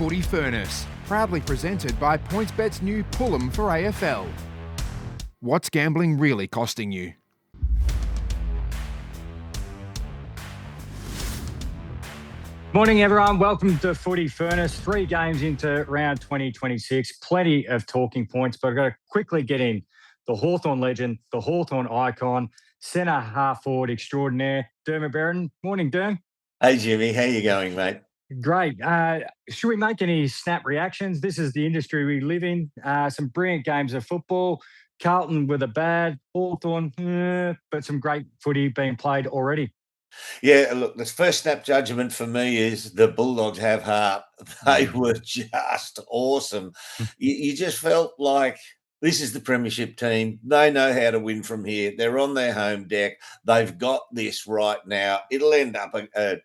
Footy Furnace, proudly presented by PointsBet's new Pull 'em for AFL. What's gambling really costing you? Morning, everyone. Welcome to Footy Furnace. 3 games into round 2026. Plenty of talking points, but I've got to quickly get in the Hawthorn legend, the Hawthorn icon, centre half forward extraordinaire, Dermott Brereton. Morning, Derm. Hey, Jimmy. How you going, mate? Great. Should we make any snap reactions? This is the industry we live in. Some brilliant games of football. Carlton with a bad, Hawthorn, but some great footy being played already. Yeah, look, the first snap judgment for me is the Bulldogs have heart. They were just awesome. You just felt like this is the premiership team. They know how to win from here. They're on their home deck. They've got this right now. It'll end up a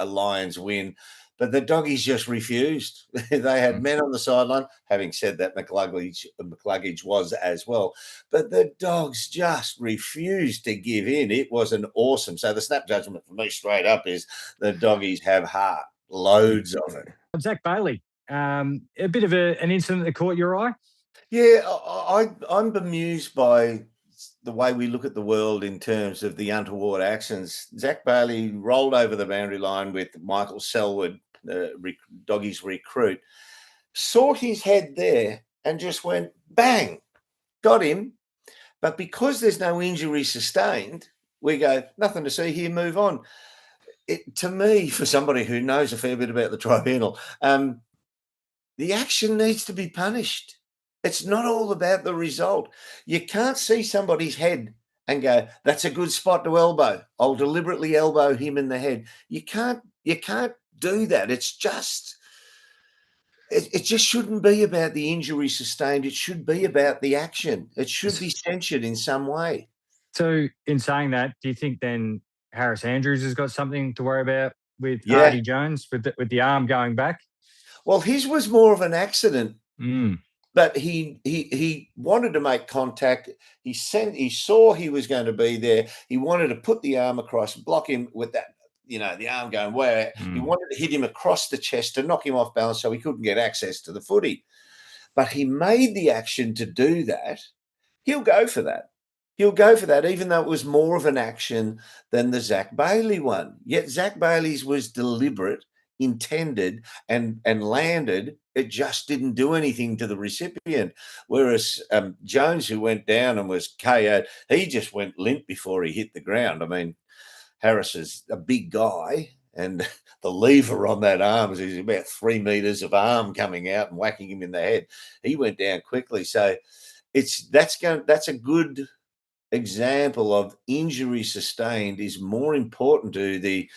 Lions win. But the Doggies just refused. They had men on the sideline. Having said that, McCluggage was as well. But the Dogs just refused to give in. It was an awesome. So the snap judgment for me straight up is the Doggies have heart. Loads of it. Zach Bailey, a bit of an incident that caught your eye? Yeah, I'm bemused by the way we look at the world in terms of the untoward actions. Zach Bailey rolled over the boundary line with Michael Selwood, Doggies recruit, saw his head there and just went, bang, got him. But because there's no injury sustained, we go, nothing to see here, move on. To me, for somebody who knows a fair bit about the tribunal, the action needs to be punished. It's not all about the result. You can't see somebody's head and go, that's a good spot to elbow. I'll deliberately elbow him in the head. You can't do that. It just shouldn't be about the injury sustained. It should be about the action. It should be censured in some way. So in saying that, do you think then Harris Andrews has got something to worry about with Artie Jones with the arm going back? Well, his was more of an accident. But he wanted to make contact. He saw he was going to be there. He wanted to put the arm across, block him with that, the arm going where he wanted to hit him across the chest to knock him off balance so he couldn't get access to the footy. But he made the action to do that. He'll go for that. He'll go for that, even though it was more of an action than the Zach Bailey one. Yet Zach Bailey's was deliberate, intended, and landed. It just didn't do anything to the recipient. Whereas Jones, who went down and was KO'd, he just went limp before he hit the ground. I mean, Harris is a big guy, and the lever on that arm is about 3 meters of arm coming out and whacking him in the head. He went down quickly. So that's a good example of injury sustained is more important to the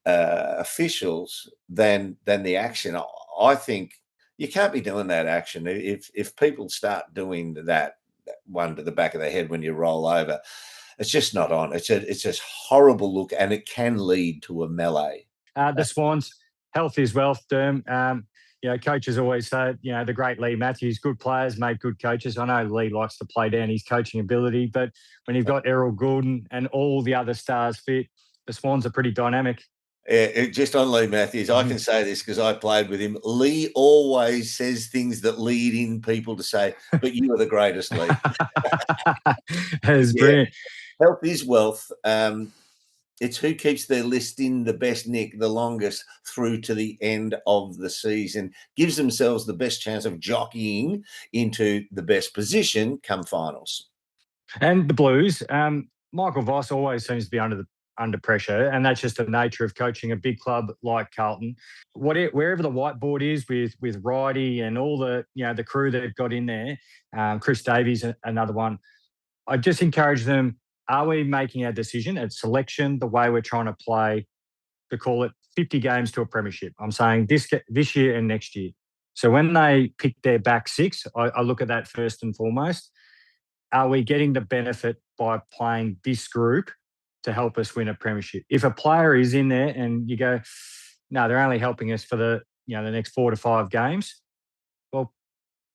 officials than the action. I think you can't be doing that action. If people start doing that one to the back of the head when you roll over, it's just not on. It's a horrible look, and it can lead to a melee. The Swans, health is wealth, Derm. Coaches always say, the great Lee Matthews, good players make good coaches. I know Lee likes to play down his coaching ability, but when you've got Errol Goulden and all the other stars fit, the Swans are pretty dynamic. Just on Lee Matthews, I can say this because I played with him. Lee always says things that lead in people to say, but you are the greatest, Lee. That is brilliant. Health is wealth. It's who keeps their list in the best nick the longest through to the end of the season, gives themselves the best chance of jockeying into the best position come finals. And the Blues, Michael Voss always seems to be under pressure, and that's just the nature of coaching a big club like Carlton. Wherever the whiteboard is with Righty and all the the crew that have got in there, Chris Davies, another one. I just encourage them. Are we making our decision at selection the way we're trying to play, to call it 50 games to a premiership? I'm saying this year and next year. So when they pick their back six, I look at that first and foremost. Are we getting the benefit by playing this group to help us win a premiership? If a player is in there and you go, no, they're only helping us for the next 4 to 5 games, well,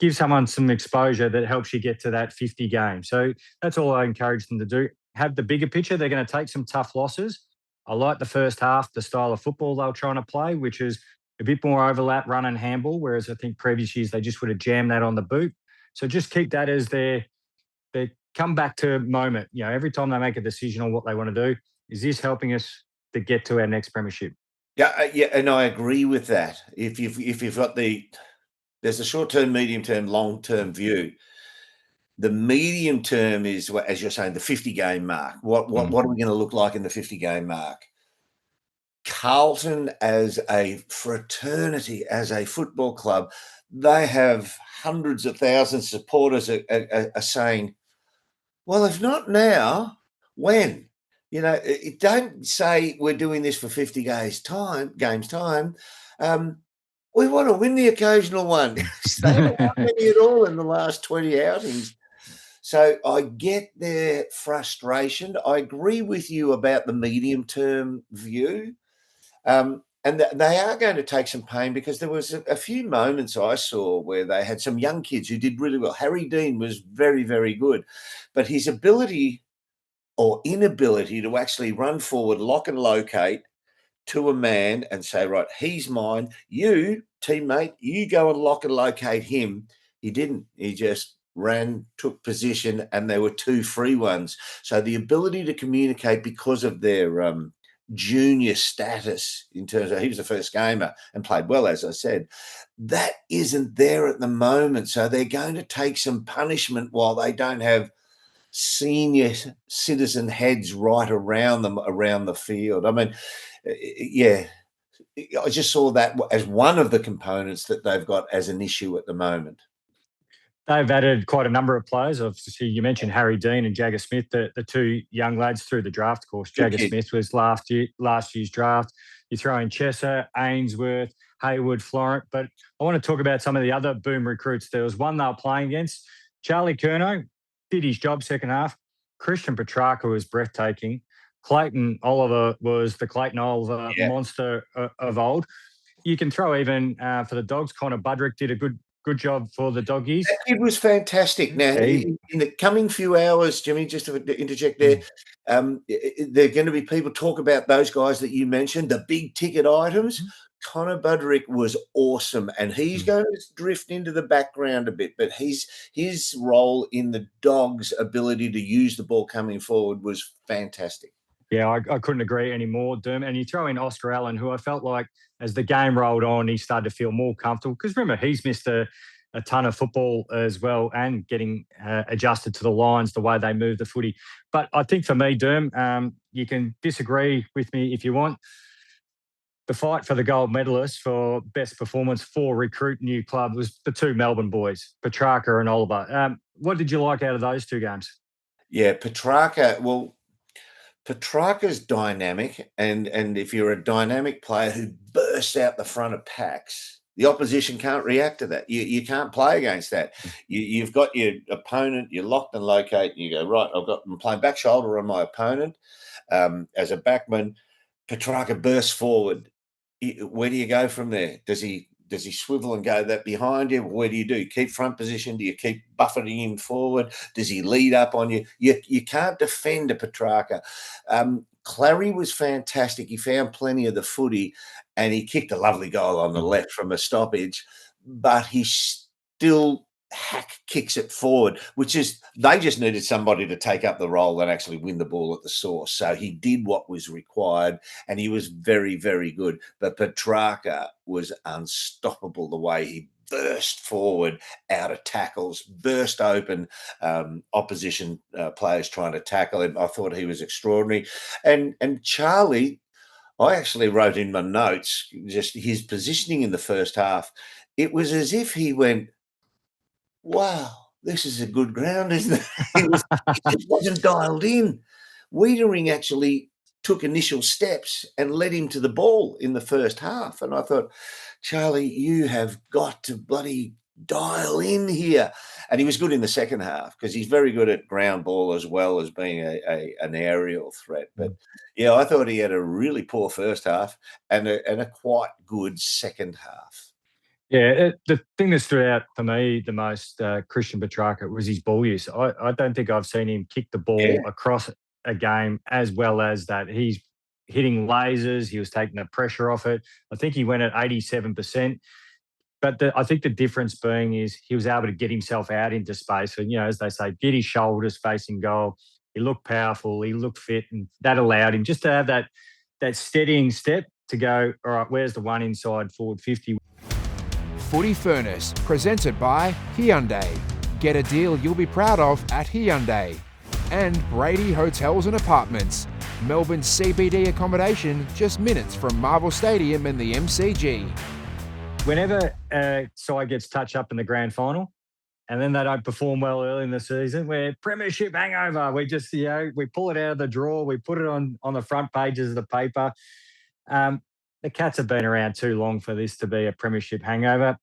give someone some exposure that helps you get to that 50 games. So that's all I encourage them to do. Have the bigger picture. They're going to take some tough losses. I like the first half, the style of football they're trying to play, which is a bit more overlap, run and handball, whereas I think previous years they just would have jammed that on the boot. So just keep that as their come back to moment. Every time they make a decision on what they want to do, is this helping us to get to our next premiership? Yeah, and I agree with that. If you've got there's a short-term, medium-term, long-term view. The medium term is, as you're saying, the 50-game mark. What are we going to look like in the 50-game mark? Carlton as a fraternity, as a football club, they have hundreds of thousands of supporters are saying, well, if not now, when? Don't say we're doing this for 50 games time. We want to win the occasional one. They haven't won many at all in the last 20 outings. So I get their frustration. I agree with you about the medium-term view. And they are going to take some pain, because there was a few moments I saw where they had some young kids who did really well. Harry Dean was very, very good. But his ability or inability to actually run forward, lock and locate to a man and say, right, he's mine. You, teammate, you go and lock and locate him. He didn't. He just ran, took position, and there were two free ones. So the ability to communicate, because of their junior status, in terms of he was the first gamer and played well, as I said, that isn't there at the moment. So they're going to take some punishment while they don't have senior citizen heads right around them, around the field. I mean, yeah, I just saw that as one of the components that they've got as an issue at the moment. They've added quite a number of players. Obviously, you mentioned Harry Dean and Jagger Smith, the two young lads through the draft, of course. Jagger Smith was last year's draft. You throw in Chesser, Ainsworth, Hayward, Florent. But I want to talk about some of the other boom recruits. There was one they were playing against. Charlie Curnow did his job second half. Christian Petrarca was breathtaking. Clayton Oliver was the Clayton Oliver monster of old. You can throw even for the Dogs, Connor Budrick did a good job for the Doggies. That kid was fantastic. Now, in the coming few hours, Jimmy, just to interject there, there are going to be people talk about those guys that you mentioned, the big ticket items. Connor Budrick was awesome, and he's going to drift into the background a bit, but his role in the Dogs' ability to use the ball coming forward was fantastic. Yeah, I couldn't agree anymore, Dermott. And you throw in Oscar Allen, who I felt like as the game rolled on, he started to feel more comfortable. Because remember, he's missed a ton of football as well, and getting adjusted to the Lions, the way they move the footy. But I think for me, Derm, you can disagree with me if you want. The fight for the gold medalist for best performance for recruit new club was the two Melbourne boys, Petrarca and Oliver. What did you like out of those two games? Yeah, Petrarca's dynamic, and if you're a dynamic player who bursts out the front of packs, the opposition can't react to that. You can't play against that. You've got your opponent, you're locked and locate, and you go, right, I'm playing back shoulder on my opponent. As a backman, Petrarca bursts forward. Where do you go from there? Does he swivel and go that behind you? Where do you do? Keep front position? Do you keep buffeting him forward? Does he lead up on you? You can't defend a Petrarca. Clary was fantastic. He found plenty of the footy, and he kicked a lovely goal on the left from a stoppage, but he still kicks it forward, which is they just needed somebody to take up the role and actually win the ball at the source. So he did what was required, and he was very, very good. But Petrarca was unstoppable the way he burst forward out of tackles, burst open opposition players trying to tackle him. I thought he was extraordinary. And Charlie, I actually wrote in my notes just his positioning in the first half. It was as if he went, wow, this is a good ground, isn't it? He just wasn't dialed in. Wiedering actually took initial steps and led him to the ball in the first half. And I thought, Charlie, you have got to bloody dial in here. And he was good in the second half because he's very good at ground ball as well as being an aerial threat. But, yeah, I thought he had a really poor first half and a quite good second half. Yeah, the thing that stood out for me the most, Christian Petrarca, was his ball use. I don't think I've seen him kick the ball across a game as well as that. He's hitting lasers. He was taking the pressure off it. I think he went at 87%. But I think the difference being is he was able to get himself out into space. And, as they say, get his shoulders facing goal. He looked powerful. He looked fit. And that allowed him just to have that steadying step to go, all right, where's the one inside forward 50? Footy Furnace, presented by Hyundai. Get a deal you'll be proud of at Hyundai. And Brady Hotels and Apartments. Melbourne's CBD accommodation just minutes from Marvel Stadium and the MCG. Whenever a side gets touched up in the grand final and then they don't perform well early in the season, we're premiership hangover. We just, we pull it out of the drawer. We put it on the front pages of the paper. The Cats have been around too long for this to be a premiership hangover.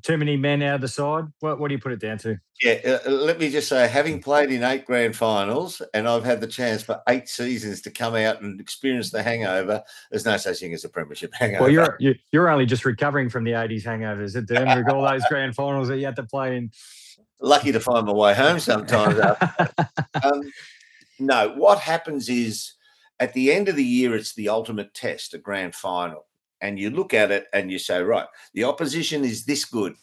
Too many men out of the side. What do you put it down to? Yeah, let me just say, having played in 8 grand finals, and I've had the chance for 8 seasons to come out and experience the hangover, there's no such thing as a premiership hangover. Well, you're only just recovering from the 80s hangovers, at Derm, with all those grand finals that you had to play in. Lucky to find my way home sometimes. No, what happens is at the end of the year, it's the ultimate test, a grand final. And you look at it and you say, right, the opposition is this good.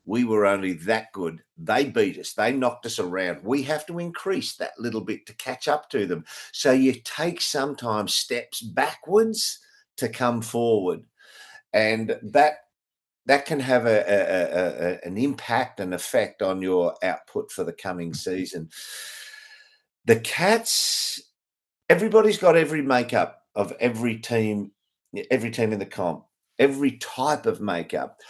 We were only that good. They beat us. They knocked us around. We have to increase that little bit to catch up to them. So you take sometimes steps backwards to come forward. And that can have an impact and effect on your output for the coming season. The Cats, everybody's got every makeup of every team in the comp, every type of makeup.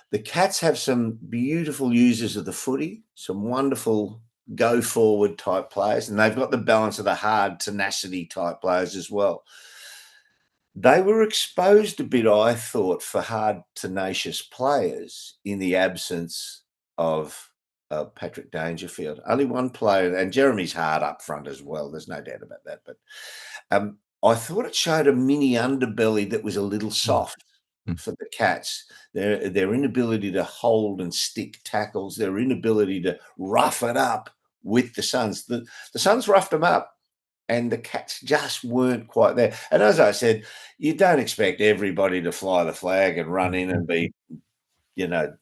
The Cats have some beautiful users of the footy, some wonderful go-forward type players, and they've got the balance of the hard tenacity type players as well. They were exposed a bit, I thought, for hard, tenacious players in the absence of Patrick Dangerfield. Only one player, and Jeremy's hard up front as well. There's no doubt about that. But I thought it showed a mini underbelly that was a little soft for the Cats. Their inability to hold and stick tackles, their inability to rough it up with the Suns. The Suns roughed them up, and the Cats just weren't quite there. And as I said, you don't expect everybody to fly the flag and run in and be,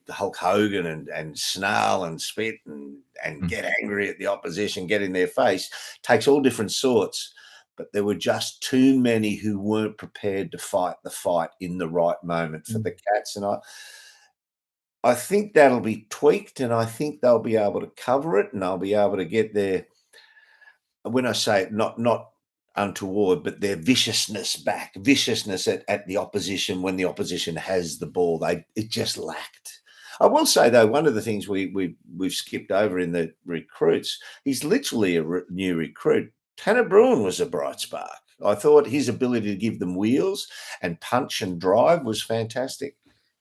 Hulk Hogan and snarl and spit and get angry at the opposition, get in their face. Takes all different sorts. But there were just too many who weren't prepared to fight the fight in the right moment for the Cats. And I think that'll be tweaked, and I think they'll be able to cover it, and they'll be able to get their, when I say it, not untoward, but their viciousness back, at the opposition when the opposition has the ball. It just lacked. I will say, though, one of the things we've skipped over in the recruits, he's literally a new recruit. Tanner Bruin was a bright spark. I thought his ability to give them wheels and punch and drive was fantastic.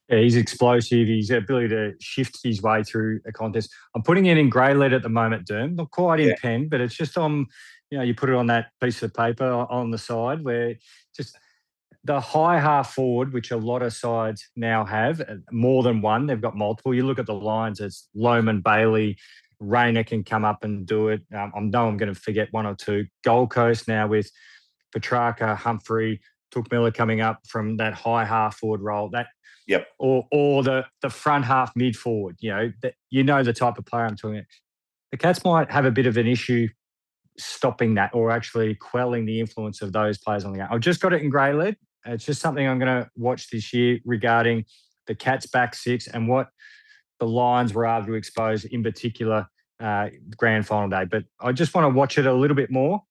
Yeah, he's explosive. His ability to shift his way through a contest. I'm putting it in grey lead at the moment, Derm. Not quite in pen, but it's just on, you put it on that piece of paper on the side where just the high half forward, which a lot of sides now have, more than one. They've got multiple. You look at the Lions, it's Loman, Bailey, Rayner can come up and do it. I know I'm going to forget one or two. Gold Coast now with Petrarca, Humphrey, Took Miller coming up from that high half forward role. Or the front half mid forward. The type of player I'm talking about. The Cats might have a bit of an issue stopping that or actually quelling the influence of those players on the game. I've just got it in grey lead. It's just something I'm going to watch this year regarding the Cats back six and what the Lions were able to expose, in particular, grand final day. But I just want to watch it a little bit more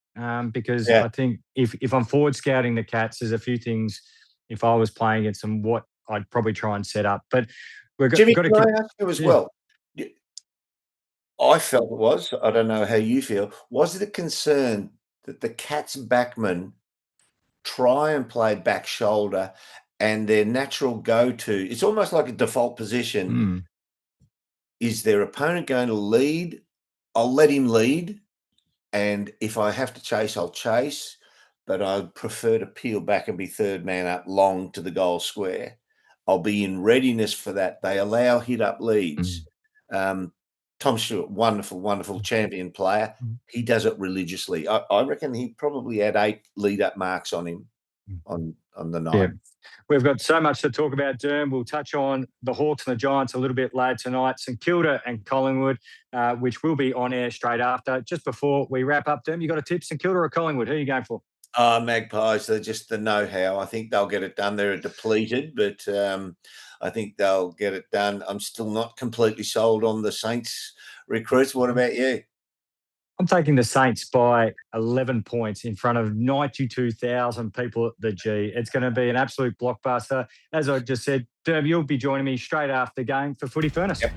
because I think if I'm forward scouting the Cats, there's a few things, if I was playing against them, what I'd probably try and set up. But Jimmy, can I ask you as well? I felt it was, I don't know how you feel, was it a concern that the Cats backmen try and play back shoulder and their natural go-to, it's almost like a default position, is their opponent going to lead? I'll let him lead, and if I have to chase, I'll chase, but I'd prefer to peel back and be third man up long to the goal square. I'll be in readiness for that. They allow hit-up leads. Tom Stewart, wonderful champion player. He does it religiously. I reckon he probably had 8 lead-up marks on him on the night. Yeah. We've got so much to talk about, Derm. We'll touch on the Hawks and the Giants a little bit later tonight. St Kilda and Collingwood, which will be on air straight after. Just before we wrap up, Derm, you got a tip, St Kilda or Collingwood? Who are you going for? Magpies, they're just the know-how. I think they'll get it done. They're depleted, but I think they'll get it done. I'm still not completely sold on the Saints recruits. What about you? I'm taking the Saints by 11 points in front of 92,000 people at the G. It's going to be an absolute blockbuster. As I just said, Derm, you'll be joining me straight after the game for Footy Furnace. Yep.